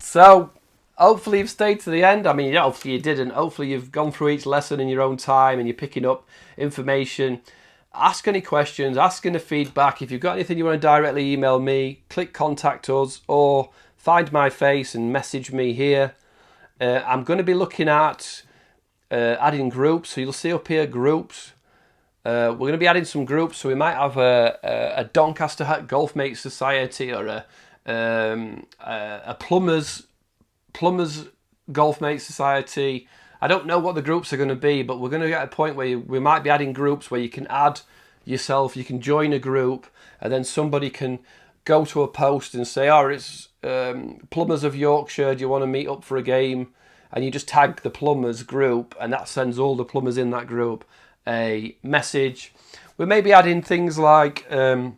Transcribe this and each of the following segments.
So, hopefully you've stayed to the end. I mean, yeah, hopefully you didn't. Hopefully you've gone through each lesson in your own time and you're picking up information. Ask any questions, ask any feedback. If you've got anything you want to directly email me, click contact us or find my face and message me here. I'm going to be looking at adding groups. So you'll see up here groups. We're going to be adding some groups. So we might have a Doncaster Hat Golf Mates Society or a plumbers Golf Mates Society. I don't know what the groups are going to be, but we're going to get a point where we might be adding groups where you can add yourself, you can join a group, and then somebody can go to a post and say, oh, it's Plumbers of Yorkshire, do you want to meet up for a game? And you just tag the plumbers group, and that sends all the plumbers in that group a message. We may be adding things like I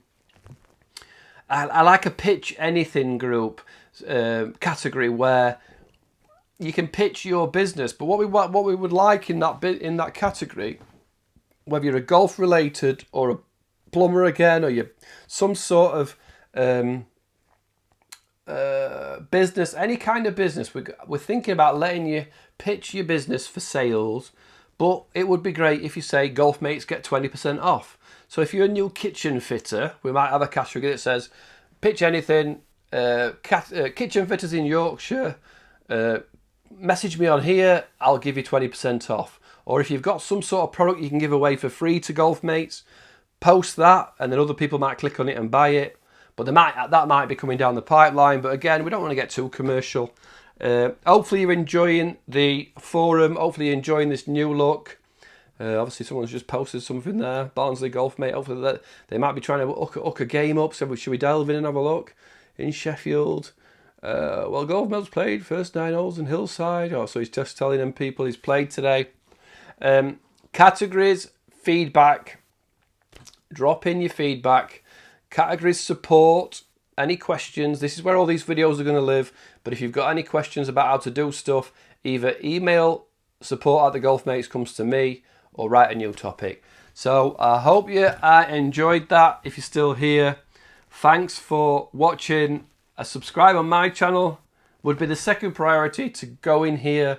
like a pitch anything group category where you can pitch your business. But what we would like in that category, whether you're a golf related or a plumber again, or you're some sort of business, any kind of business, we're thinking about letting you pitch your business for sales. But it would be great if you say Golf Mates get 20% off. So if you're a new kitchen fitter, we might have a category that says pitch anything, kitchen fitters in Yorkshire, message me on here, I'll give you 20% off. Or if you've got some sort of product you can give away for free to Golf Mates, post that and then other people might click on it and buy it. But that might be coming down the pipeline. But again, we don't want to get too commercial. Hopefully you're enjoying the forum. Hopefully you're enjoying this new look. Obviously someone's just posted something there. Barnsley Golf Mate. Hopefully they might be trying to hook a game up. So should we delve in and have a look? In Sheffield. Well, Golf Mate's played first 9 holes in Hillside. Oh, so he's just telling them people he's played today. Categories, feedback. Drop in your feedback. Categories, support. Any questions? This is where all these videos are going to live. But if you've got any questions about how to do stuff, either email support@thegolfmates comes to me or write a new topic. So I hope you enjoyed that. If you're still here, thanks for watching. A subscribe on my channel would be the second priority, to go in here,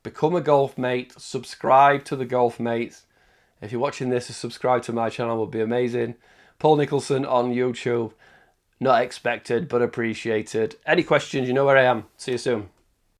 become a Golf Mate, subscribe to the Golf Mates. If you're watching this, subscribe to my channel would be amazing. Paul Nicholson on YouTube. Not expected, but appreciated. Any questions, you know where I am. See you soon.